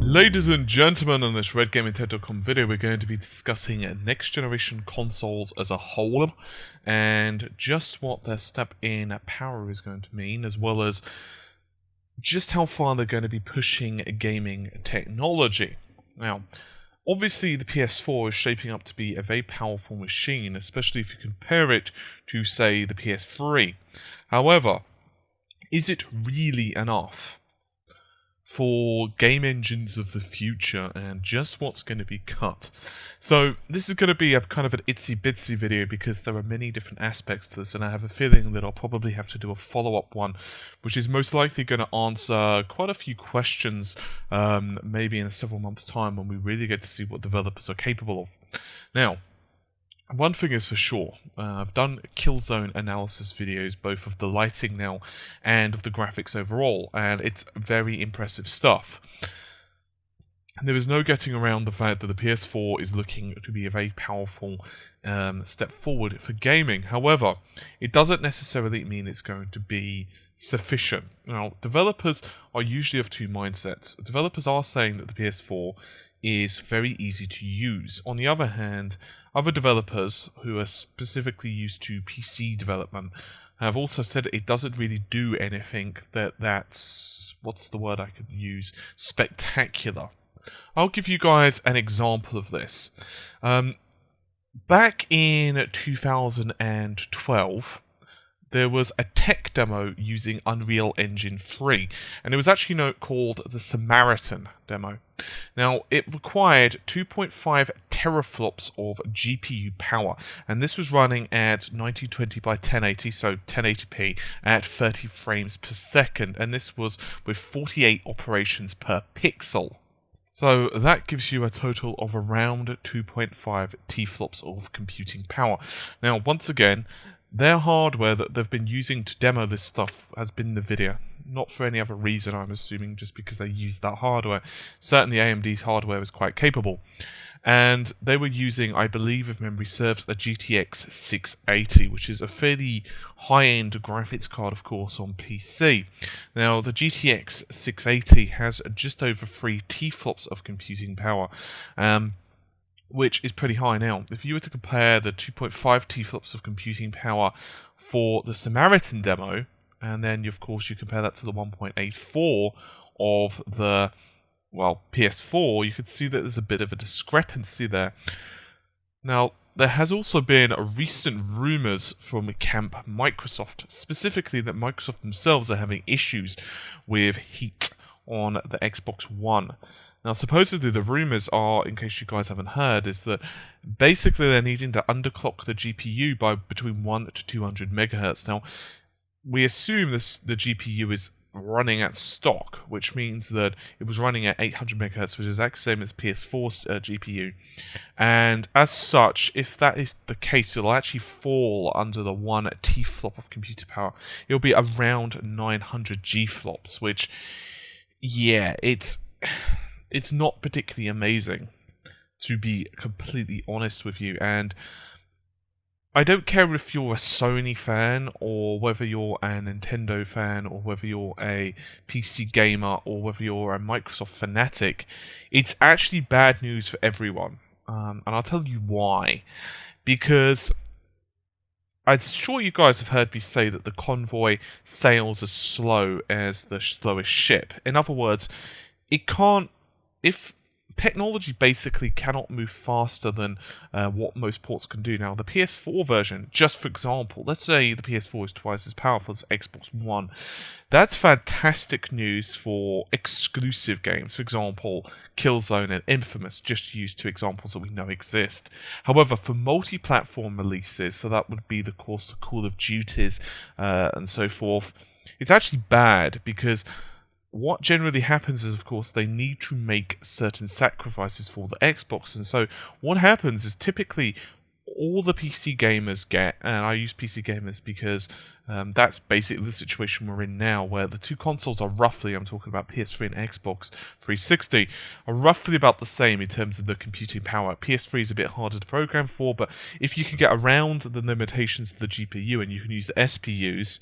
Ladies and gentlemen, in this RedGamingTech.com video we're going to be discussing next generation consoles as a whole and just what their step in power is going to mean, as well as just how far they're going to be pushing gaming technology. Now, obviously the PS4 is shaping up to be a very powerful machine, especially if you compare it to, say, the PS3. However, is it really enough for game engines of the future and just what's going to be cut? So this is going to be a kind of an itsy bitsy video because there are many different aspects to this, and I have a feeling that I'll probably have to do a follow-up one which is most likely going to answer quite a few questions maybe in several months time when we really get to see what developers are capable of. Now, one thing is for sure, I've done Killzone analysis videos, both of the lighting now and of the graphics overall, and it's very impressive stuff. And there is no getting around the fact that the PS4 is looking to be a very powerful step forward for gaming. However, it doesn't necessarily mean it's going to be sufficient. Now, developers are usually of two mindsets. Developers are saying that the PS4 is very easy to use. On the other hand, other developers who are specifically used to PC development have also said it doesn't really do anything that's, what's the word I could use, spectacular. I'll give you guys an example of this. Back in 2012, there was a tech demo using Unreal Engine 3, and it was actually called the Samaritan demo. Now, it required 2.5 teraflops of GPU power, and this was running at 1920 by 1080, so 1080p, at 30 frames per second, and this was with 48 operations per pixel. So that gives you a total of around 2.5 teraflops of computing power. Now, once again, their hardware that they've been using to demo this stuff has been NVIDIA. Not for any other reason, I'm assuming, just because they used that hardware. Certainly AMD's hardware was quite capable. And they were using, I believe if memory serves, a GTX 680, which is a fairly high-end graphics card, of course, on PC. Now, the GTX 680 has just over 3 teraflops of computing power, which is pretty high. Now, if you were to compare the 2.5 teraflops of computing power for the Samaritan demo, and then, of course, you compare that to the 1.84 of the, well, PS4, you could see that there's a bit of a discrepancy there. Now, there has also been recent rumors from Camp Microsoft, specifically that Microsoft themselves are having issues with heat on the Xbox One. Now, supposedly the rumors are, in case you guys haven't heard, is that basically they're needing to underclock the GPU by between 1 to 200 megahertz. Now, we assume the GPU is running at stock, which means that it was running at 800 megahertz, which is exactly the same as PS4's GPU. And as such, if that is the case, it'll actually fall under the 1 teraflop of computer power. It'll be around 900 G-flops, which, yeah, it's not particularly amazing, to be completely honest with you. And I don't care if you're a Sony fan, or whether you're a Nintendo fan, or whether you're a PC gamer, or whether you're a Microsoft fanatic. It's actually bad news for everyone. And I'll tell you why. Because I'm sure you guys have heard me say that the Convoy sails as slow as the slowest ship. In other words, it can't, if technology basically cannot move faster than what most ports can do. Now, the PS4 version, just for example, let's say the PS4 is twice as powerful as Xbox One. That's fantastic news for exclusive games. For example, Killzone and Infamous, just to use two examples that we know exist. However, for multi-platform releases, so that would be, of course, the Call of Duties and so forth, it's actually bad because what generally happens is, of course, they need to make certain sacrifices for the Xbox. And so what happens is typically all the PC gamers get, and I use PC gamers because that's basically the situation we're in now, where the two consoles are roughly, I'm talking about PS3 and Xbox 360, are roughly about the same in terms of the computing power. PS3 is a bit harder to program for, but if you can get around the limitations of the GPU and you can use the SPUs,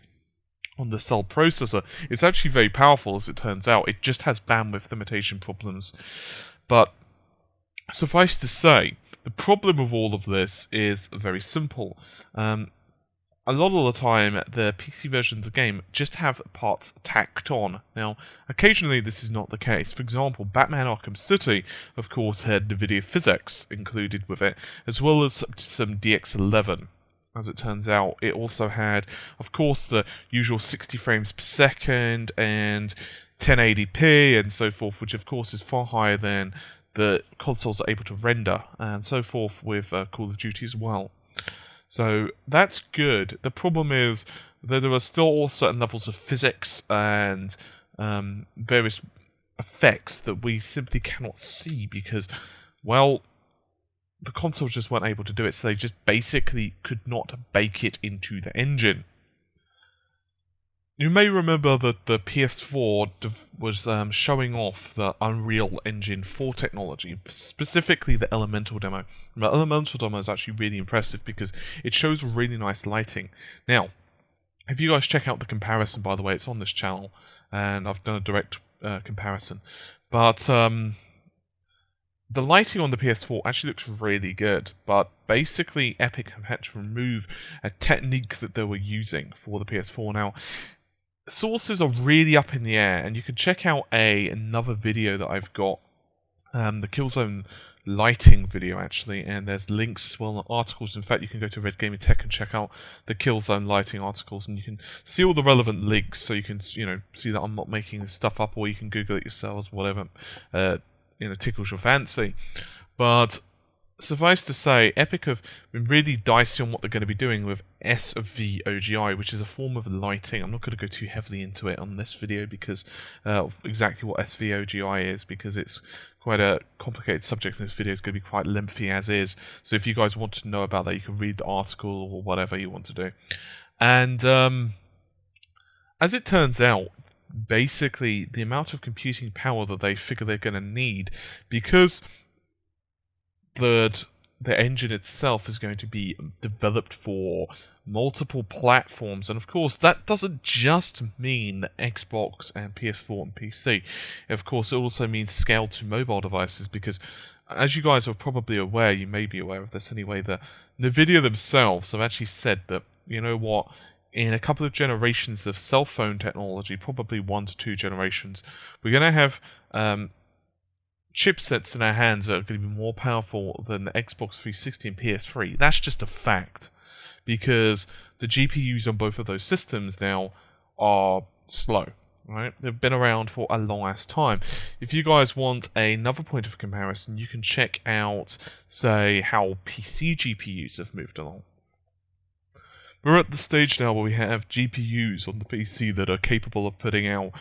on the cell processor. It's actually very powerful, as it turns out. It just has bandwidth limitation problems. But suffice to say, the problem with all of this is very simple. A lot of the time, the PC versions of the game just have parts tacked on. Now, occasionally this is not the case. For example, Batman Arkham City, of course, had NVIDIA physics included with it, as well as some DX11. As it turns out, it also had, of course, the usual 60 frames per second and 1080p and so forth, which of course is far higher than the consoles are able to render, and so forth with Call of Duty as well. So that's good. The problem is that there are still all certain levels of physics and various effects that we simply cannot see because, well, the consoles just weren't able to do it, so they just basically could not bake it into the engine. You may remember that the PS4 was showing off the Unreal Engine 4 technology, specifically the Elemental demo. The Elemental demo is actually really impressive because it shows really nice lighting. Now, if you guys check out the comparison, by the way, it's on this channel, and I've done a direct comparison. But the lighting on the PS4 actually looks really good, but basically Epic have had to remove a technique that they were using for the PS4. Now, sources are really up in the air, and you can check out another video that I've got, the Killzone lighting video actually, and there's links as well, and articles. In fact, you can go to Red Gaming Tech and check out the Killzone lighting articles, and you can see all the relevant links, so you can see that I'm not making this stuff up, or you can Google it yourselves, whatever tickles your fancy. But suffice to say, Epic have been really dicey on what they're going to be doing with SVOGI, which is a form of lighting. I'm not going to go too heavily into it on this video because of exactly what SVOGI is, because it's quite a complicated subject, and this video is going to be quite lengthy as is. So if you guys want to know about that, you can read the article or whatever you want to do. And as it turns out, basically the amount of computing power that they figure they're going to need, because the engine itself is going to be developed for multiple platforms, and of course that doesn't just mean Xbox and PS4 and PC. Of course it also means scale to mobile devices, because as you guys are probably aware, you may be aware of this anyway, that NVIDIA themselves have actually said that, you know what, in a couple of generations of cell phone technology, probably 1 to 2 generations, we're going to have chipsets in our hands that are going to be more powerful than the Xbox 360 and PS3. That's just a fact, because the GPUs on both of those systems now are slow. Right? They've been around for a long ass time. If you guys want another point of comparison, you can check out, say, how PC GPUs have moved along. We're at the stage now where we have GPUs on the PC that are capable of putting out,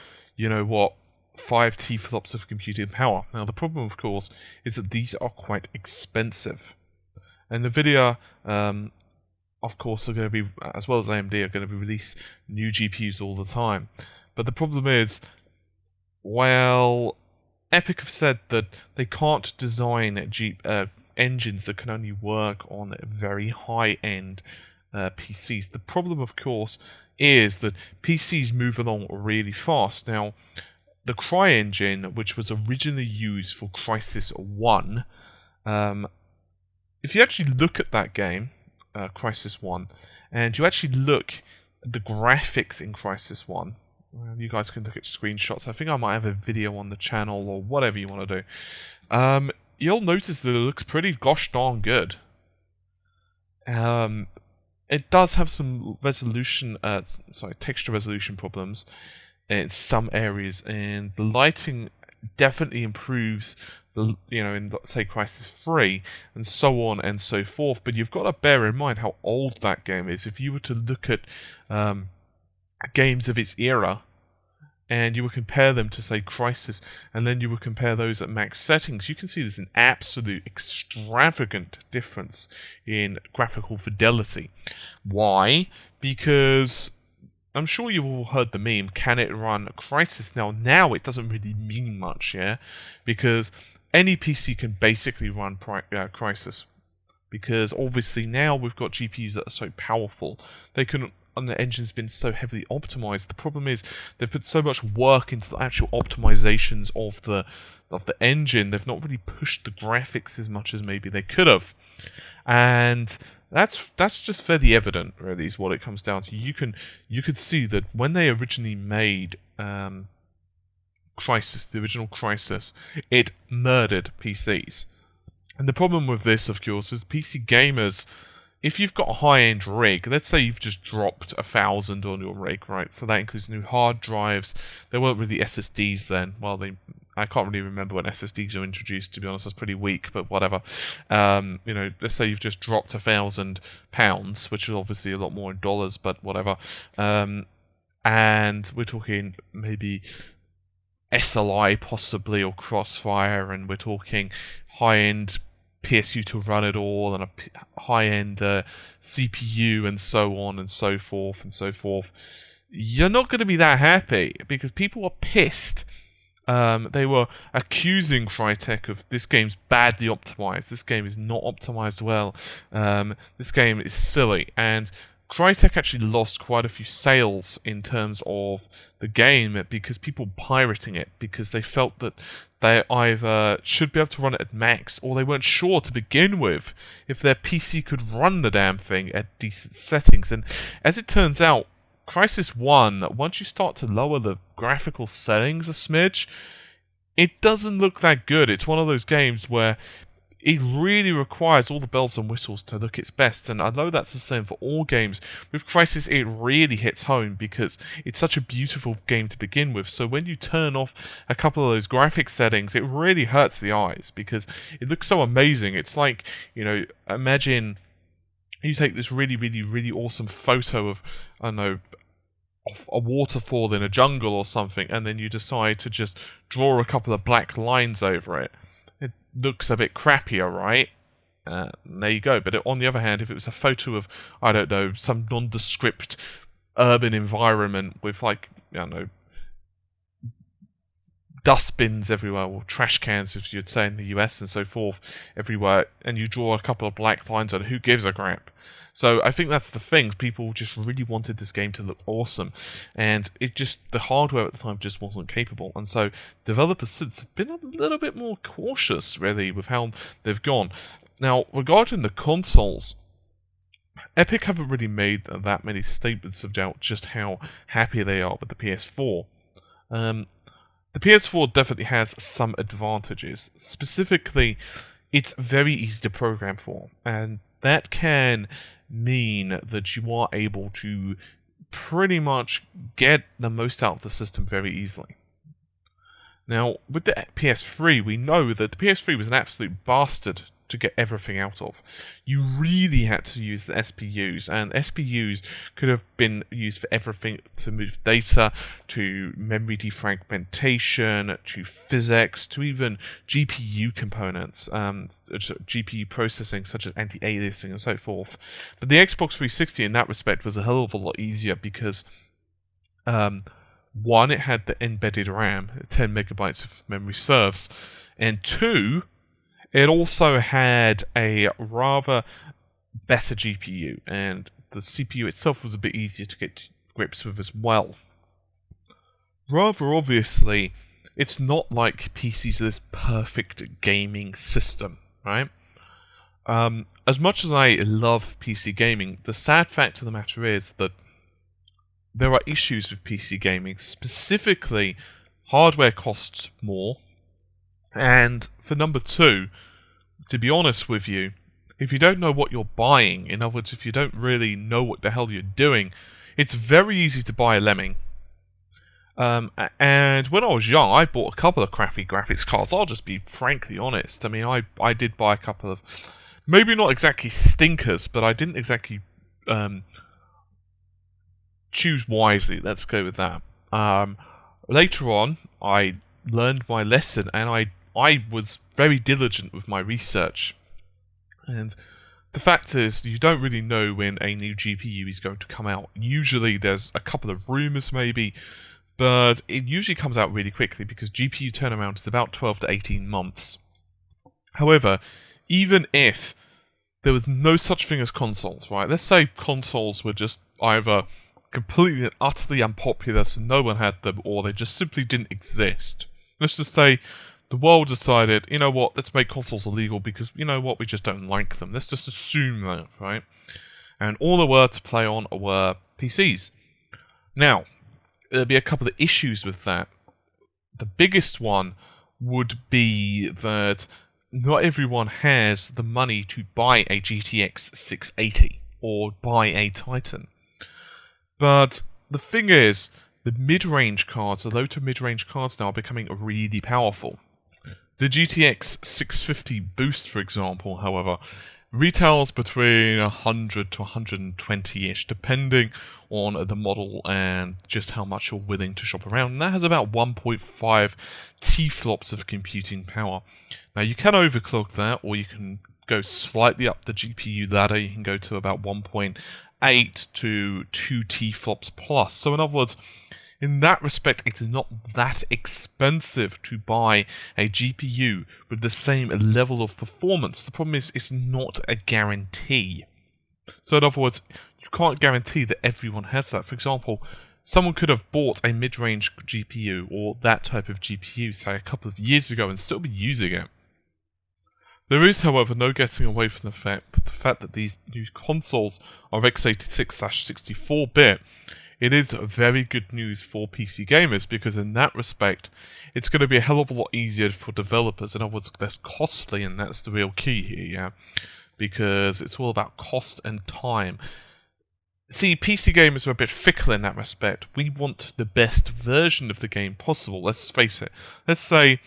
5 teraflops of computing power. Now, the problem, of course, is that these are quite expensive. And NVIDIA, of course, are going to be, as well as AMD, are going to release new GPUs all the time. But the problem is, well, Epic have said that they can't design engines that can only work on very high-end PCs. The problem, of course, is that PCs move along really fast. Now, the CryEngine, which was originally used for Crysis 1, if you actually look at that game, Crysis 1, and you actually look at the graphics in Crysis 1, you guys can look at screenshots. I think I might have a video on the channel or whatever you want to do. You'll notice that it looks pretty gosh darn good. It does have some texture resolution problems in some areas, and the lighting definitely improves in, say, Crysis 3, and so on and so forth. But you've got to bear in mind how old that game is. If you were to look at games of its era, and you would compare them to, say, Crysis, and then you would compare those at max settings, you can see there's an absolute extravagant difference in graphical fidelity. Why? Because I'm sure you've all heard the meme, can it run Crysis? Now it doesn't really mean much, yeah? Because any PC can basically run Crysis. Because obviously now we've got GPUs that are so powerful, they can the engine's been so heavily optimized. The problem is they've put so much work into the actual optimizations of the engine. They've not really pushed the graphics as much as maybe they could have, and that's just fairly evident. Really, is what it comes down to. You could see that when they originally made Crysis, the original Crysis, it murdered PCs. And the problem with this, of course, is PC gamers, if you've got a high-end rig, let's say you've just dropped 1,000 on your rig, right? So that includes new hard drives. There weren't really SSDs then. Well, I can't really remember when SSDs were introduced, to be honest. That's pretty weak, but whatever. Let's say you've just dropped £1,000, which is obviously a lot more in dollars, but whatever. And we're talking maybe SLI possibly, or Crossfire, and we're talking high-end PSU to run it all, and a high-end CPU, and so on and so forth and so forth. You're not going to be that happy, because people are pissed. They were accusing Crytek of, this game's badly optimized, this game is not optimized well, this game is silly, and Crytek actually lost quite a few sales in terms of the game because people pirating it, because they felt that they either should be able to run it at max, or they weren't sure to begin with if their PC could run the damn thing at decent settings. And as it turns out, Crysis 1, once you start to lower the graphical settings a smidge, it doesn't look that good. It's one of those games where it really requires all the bells and whistles to look its best, and I know that's the same for all games. With Crysis, it really hits home because it's such a beautiful game to begin with, so when you turn off a couple of those graphic settings, it really hurts the eyes because it looks so amazing. It's like, imagine you take this really, really, really awesome photo of, I don't know, of a waterfall in a jungle or something, and then you decide to just draw a couple of black lines over it. It looks a bit crappier, right? There you go. But on the other hand, if it was a photo of, I don't know, some nondescript urban environment with, like, I don't know, dustbins everywhere, or trash cans, if you'd say in the US and so forth, everywhere, and you draw a couple of black lines on it, who gives a crap? So I think that's the thing. People just really wanted this game to look awesome, and the hardware at the time just wasn't capable. And so developers since have been a little bit more cautious, really, with how they've gone. Now, regarding the consoles, Epic haven't really made that many statements about just how happy they are with the PS4. The PS4 definitely has some advantages. Specifically, it's very easy to program for, and that can mean that you are able to pretty much get the most out of the system very easily. Now, with the PS3, we know that the PS3 was an absolute bastard to get everything out of. You really had to use the SPUs, and SPUs could have been used for everything, to move data, to memory defragmentation, to physics, to even GPU components, GPU processing such as anti-aliasing and so forth. But the Xbox 360 in that respect was a hell of a lot easier because one, it had the embedded RAM, 10 megabytes of memory serves, and two, it also had a rather better GPU, and the CPU itself was a bit easier to get to grips with as well. Rather obviously, it's not like PCs are this perfect gaming system, right? As much as I love PC gaming, the sad fact of the matter is that there are issues with PC gaming. Specifically, hardware costs more, and for number two, to be honest with you, if you don't know what you're buying, in other words, if you don't really know what the hell you're doing, it's very easy to buy a lemming. And when I was young, I bought a couple of crappy graphics cards. I'll just be frankly honest. I mean, I did buy a couple of, maybe not exactly stinkers, but I didn't exactly choose wisely. Let's go with that. Later on, I learned my lesson, and I was very diligent with my research. And the fact is, you don't really know when a new GPU is going to come out. Usually there's a couple of rumours maybe, but it usually comes out really quickly because GPU turnaround is about 12 to 18 months. However, even if there was no such thing as consoles, right? Let's say consoles were just either completely and utterly unpopular, so no one had them, or they just simply didn't exist. Let's just say the world decided, you know what, let's make consoles illegal because, you know what, we just don't like them. Let's just assume that, right? And all there were to play on were PCs. Now, there'll be a couple of issues with that. The biggest one would be that not everyone has the money to buy a GTX 680 or buy a Titan. But the thing is, the mid-range cards, the low to mid-range cards now are becoming really powerful. The GTX 650 Boost, for example, however, retails between 100 to 120-ish, depending on the model and just how much you're willing to shop around. And that has about 1.5 T-flops of computing power. Now, you can overclock that, or you can go slightly up the GPU ladder. You can go to about 1.8 to 2 T-flops plus. So in other words, in that respect, it's not that expensive to buy a GPU with the same level of performance. The problem is, it's not a guarantee. So in other words, you can't guarantee that everyone has that. For example, someone could have bought a mid-range GPU or that type of GPU, say, a couple of years ago and still be using it. There is, however, no getting away from the fact that these new consoles are x86/64-bit. It is very good news for PC gamers because in that respect, it's going to be a hell of a lot easier for developers. In other words, less costly, and that's the real key here, yeah? Because it's all about cost and time. See, PC gamers are a bit fickle in that respect. We want the best version of the game possible. Let's face it. Let's say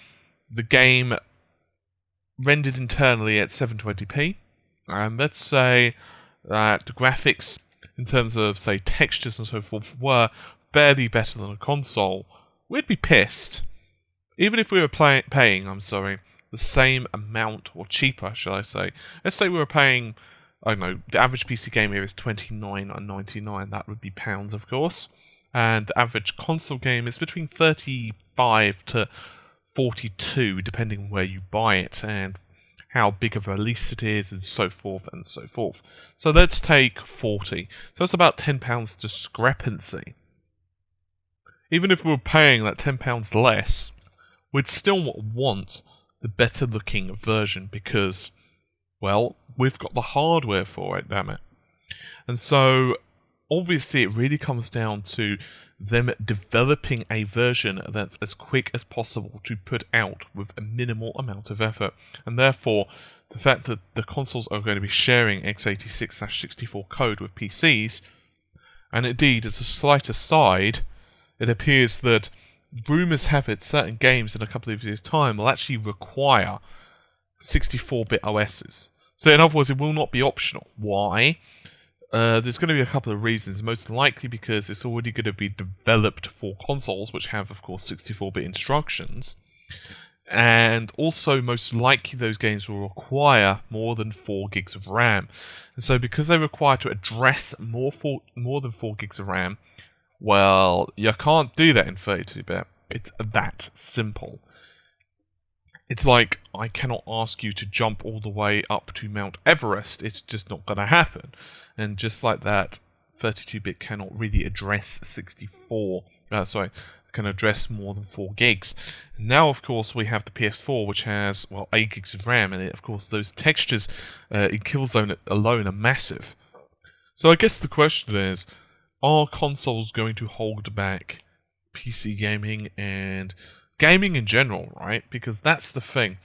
the game rendered internally at 720p, and let's say that the graphics, in terms of, say, textures and so forth, were barely better than a console, we'd be pissed. Even if we were paying, the same amount, or cheaper, shall I say. Let's say we were paying, I don't know, the average PC game here is $29.99, that would be pounds, of course. And the average console game is between 35 to 42, depending on where you buy it, and how big of a release it is, and so forth and so forth. So let's take 40. So that's about £10 discrepancy. Even if we were paying that £10 less, we'd still want the better looking version because, well, we've got the hardware for it, damn it. And so, obviously, it really comes down to them developing a version that's as quick as possible to put out with a minimal amount of effort. And therefore, the fact that the consoles are going to be sharing x86/64 code with PCs, and indeed, as a slight aside, it appears that rumours have it certain games in a couple of years' time will actually require 64-bit OSs. So in other words, it will not be optional. Why? There's going to be a couple of reasons. Most likely because it's already going to be developed for consoles, which have, of course, 64-bit instructions. And also, most likely, those games will require more than 4 gigs of RAM. And so, because they require to address more than 4 gigs of RAM, well, you can't do that in 32-bit. It's that simple. It's like, I cannot ask you to jump all the way up to Mount Everest. It's just not going to happen. And just like that, 32-bit cannot really address can address more than 4 gigs. Now, of course, we have the PS4, which has, well, 8 gigs of RAM, and of course, those textures in Killzone alone are massive. So I guess the question is, are consoles going to hold back PC gaming and gaming in general, right? Because that's the thing.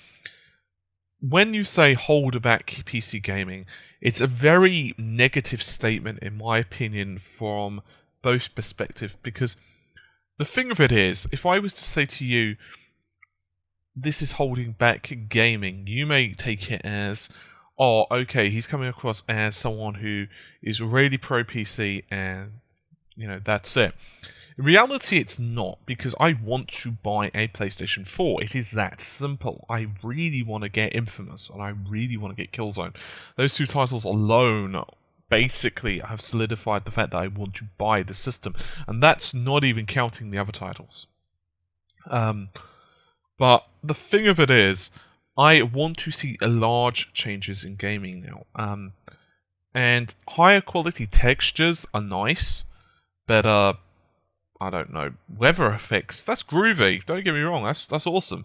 When you say hold back PC gaming, it's a very negative statement, in my opinion, from both perspectives. Because the thing of it is, if I was to say to you, this is holding back gaming, you may take it as, oh, okay, he's coming across as someone who is really pro PC and, you know, that's it. In reality, it's not, because I want to buy a PlayStation 4. It is that simple. I really want to get Infamous, and I really want to get Killzone. Those 2 titles alone basically have solidified the fact that I want to buy the system, and that's not even counting the other titles. But the thing of it is, I want to see large changes in gaming now. And higher quality textures are nice, better, I don't know, weather effects. That's groovy. Don't get me wrong. That's awesome.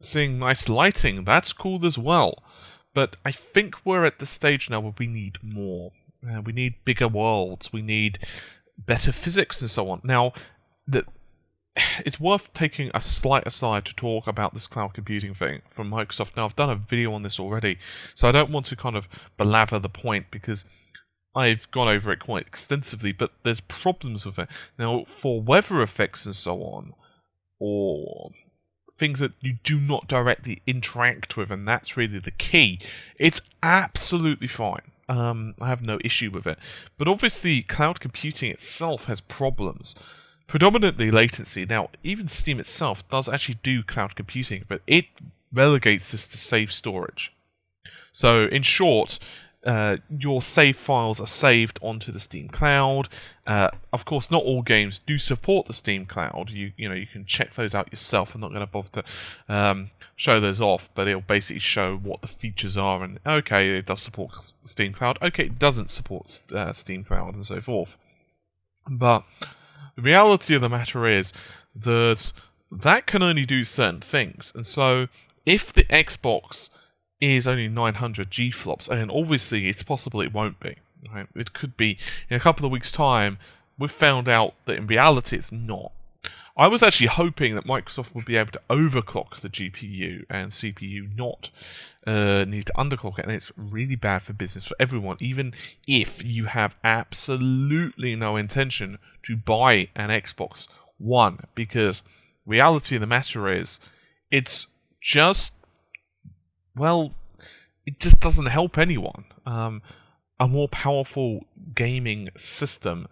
Seeing nice lighting, that's cool as well. But I think we're at the stage now where we need more. We need bigger worlds. We need better physics and so on. Now, it's worth taking a slight aside to talk about this cloud computing thing from Microsoft. Now, I've done a video on this already, so I don't want to kind of belabor the point because I've gone over it quite extensively, but there's problems with it. Now, for weather effects and so on, or things that you do not directly interact with, and that's really the key, it's absolutely fine. I have no issue with it. But obviously, cloud computing itself has problems. Predominantly latency. Now, even Steam itself does actually do cloud computing, but it relegates this to save storage. So, in short, your save files are saved onto the Steam cloud. Of course, not all games do support the Steam cloud. You can check those out yourself. I'm not going to bother to show those off, but it'll basically show what the features are. And okay, it does support Steam cloud. Okay, it doesn't support Steam cloud, and so forth. But the reality of the matter is that can only do certain things. And so, if the Xbox is only 900 G-flops, and obviously it's possible it won't be. Right? It could be in a couple of weeks' time. We've found out that in reality it's not. I was actually hoping that Microsoft would be able to overclock the GPU and CPU, not need to underclock it, and it's really bad for business for everyone, even if you have absolutely no intention to buy an Xbox One, because reality of the matter is, it's just, well, it just doesn't help anyone. A more powerful gaming system,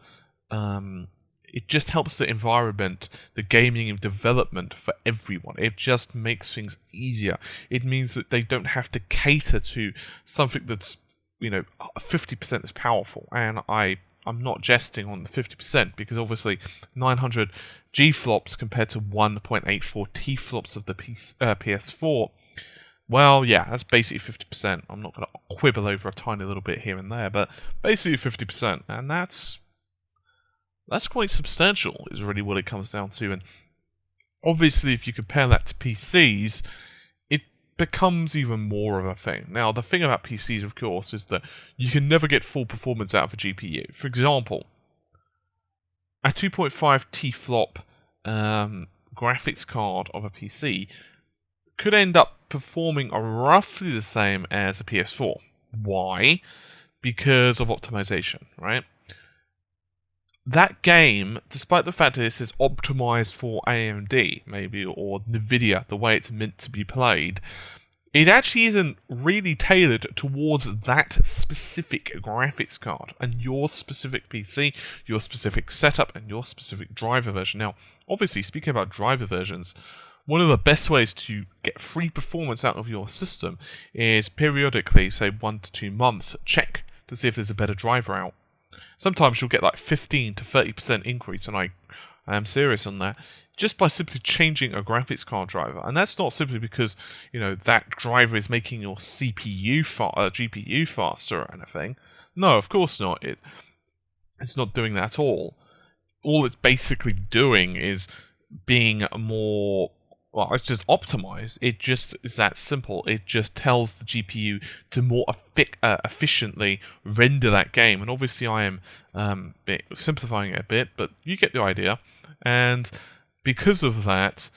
it just helps the environment, the gaming and development for everyone. It just makes things easier. It means that they don't have to cater to something that's, 50% as powerful. And I'm not jesting on the 50%, because obviously 900 G-flops compared to 1.84 T-flops of the PS4, well, yeah, that's basically 50%. I'm not going to quibble over a tiny little bit here and there, but basically 50%. And that's quite substantial, is really what it comes down to. And obviously, if you compare that to PCs, it becomes even more of a thing. Now, the thing about PCs, of course, is that you can never get full performance out of a GPU. For example, a 2.5 T-flop graphics card of a PC could end up performing roughly the same as a PS4. Why? Because of optimization, right? That game, despite the fact that this is optimized for AMD, maybe, or NVIDIA, the way it's meant to be played, it actually isn't really tailored towards that specific graphics card and your specific PC, your specific setup, and your specific driver version. Now, obviously, speaking about driver versions, one of the best ways to get free performance out of your system is periodically, say 1 to 2 months, check to see if there's a better driver out. Sometimes you'll get like 15 to 30% increase, and I am serious on that, just by simply changing a graphics card driver. And that's not simply because, that driver is making your GPU faster or anything. No, of course not. It's not doing that at all. All it's basically doing is being more, well, it's just optimized. It just is that simple. It just tells the GPU to more efficiently render that game. And obviously I am simplifying it a bit, but you get the idea. And because of that,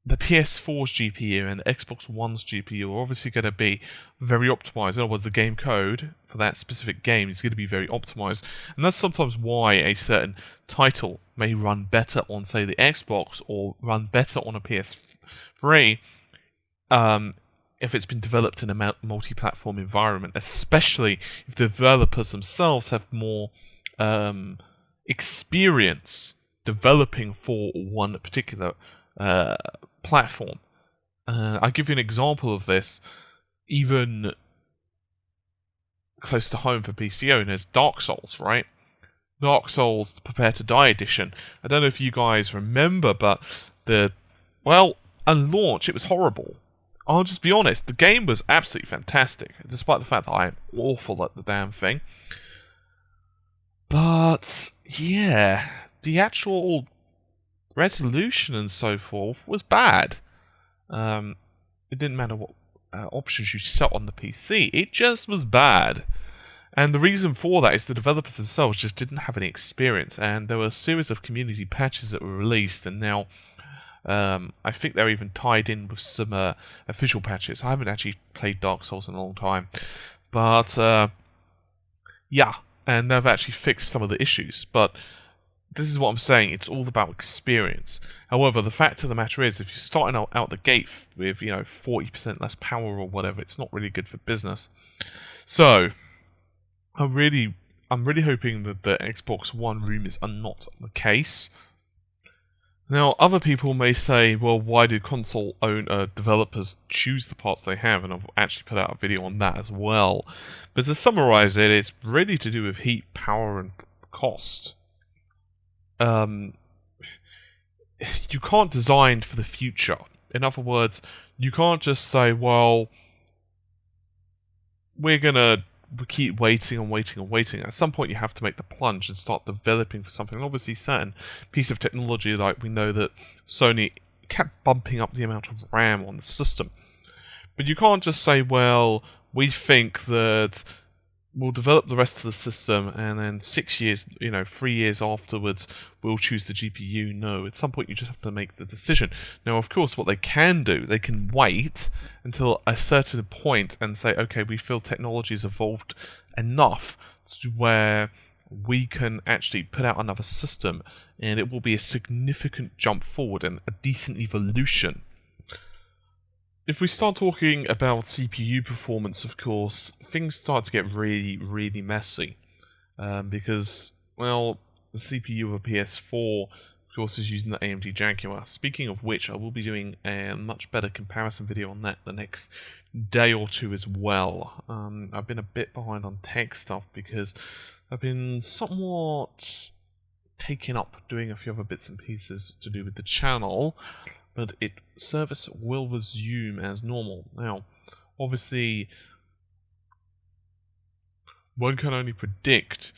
the PS4's GPU and the Xbox One's GPU are obviously going to be very optimized. In other words, the game code for that specific game is going to be very optimized. And that's sometimes why a certain title may run better on, say, the Xbox or run better on a PS3 if it's been developed in a multi-platform environment, especially if the developers themselves have more experience developing for one particular platform. I'll give you an example of this, even close to home for PC owners. Dark Souls, right? Dark Souls Prepare to Die edition. I don't know if you guys remember, but on launch it was horrible. I'll just be honest, the game was absolutely fantastic, despite the fact that I am awful at the damn thing. But yeah, the actual resolution and so forth was bad. It didn't matter what options you set on the PC, it just was bad. And the reason for that is the developers themselves just didn't have any experience, and there were a series of community patches that were released, and now I think they're even tied in with some official patches. I haven't actually played Dark Souls in a long time, but yeah, and they've actually fixed some of the issues, but this is what I'm saying, it's all about experience. However, the fact of the matter is, if you're starting out the gate with, 40% less power or whatever, it's not really good for business. So, I'm really hoping that the Xbox One rumors are not the case. Now, other people may say, well, why do console developers choose the parts they have? And I've actually put out a video on that as well. But to summarize it, it's really to do with heat, power, and cost. You can't design for the future. In other words, you can't just say, well, we're gonna keep waiting and waiting and waiting. At some point you have to make the plunge and start developing for something. And obviously certain piece of technology, like we know that Sony kept bumping up the amount of RAM on the system. But you can't just say, well, we think that we'll develop the rest of the system, and then 6 years, 3 years afterwards, we'll choose the GPU. No, at some point you just have to make the decision. Now, of course, what they can do, they can wait until a certain point and say, okay, we feel technology's evolved enough to where we can actually put out another system, and it will be a significant jump forward and a decent evolution. If we start talking about CPU performance, of course, things start to get really, really messy. Because, well, the CPU of a PS4, of course, is using the AMD Jaguar. Speaking of which, I will be doing a much better comparison video on that the next day or two as well. I've been a bit behind on tech stuff because I've been somewhat taken up doing a few other bits and pieces to do with the channel. But service will resume as normal. Now, obviously, one can only predict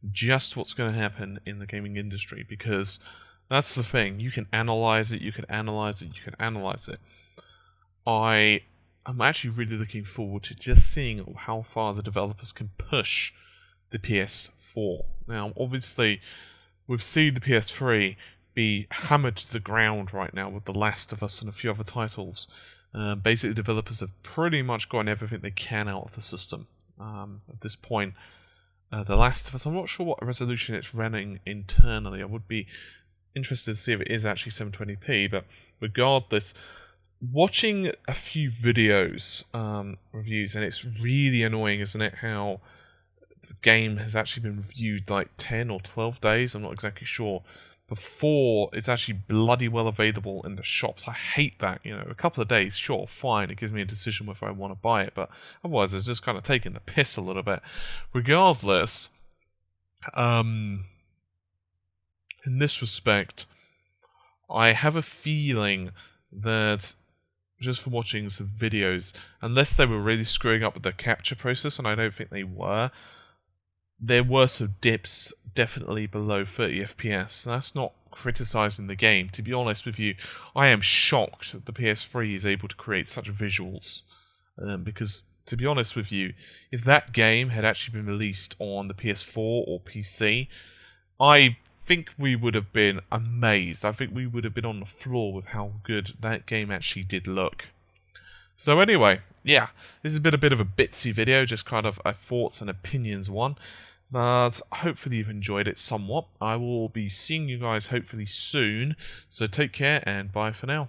just what's going to happen in the gaming industry, because that's the thing. You can analyze it, you can analyze it, you can analyze it. I'm actually really looking forward to just seeing how far the developers can push the PS4. Now, obviously, we've seen the PS3 be hammered to the ground right now with The Last of Us and a few other titles. Basically, developers have pretty much gotten everything they can out of the system. At this point, The Last of Us, I'm not sure what resolution it's running internally. I would be interested to see if it is actually 720p, but regardless, watching a few videos, reviews, and it's really annoying, isn't it, how the game has actually been reviewed like 10 or 12 days, I'm not exactly sure, before it's actually bloody well available in the shops. I hate that. A couple of days, sure, fine, it gives me a decision whether I want to buy it, but otherwise it's just kind of taking the piss a little bit. Regardless, in this respect, I have a feeling that just from watching some videos, unless they were really screwing up with the capture process, and I don't think they were, there were some dips definitely below 30 FPS. That's not criticizing the game. To be honest with you, I am shocked that the PS3 is able to create such visuals. Because, to be honest with you, if that game had actually been released on the PS4 or PC, I think we would have been amazed. I think we would have been on the floor with how good that game actually did look. So anyway, yeah, this has been a bit of a bitsy video, just kind of a thoughts and opinions one. But hopefully you've enjoyed it somewhat. I will be seeing you guys hopefully soon. So take care and bye for now.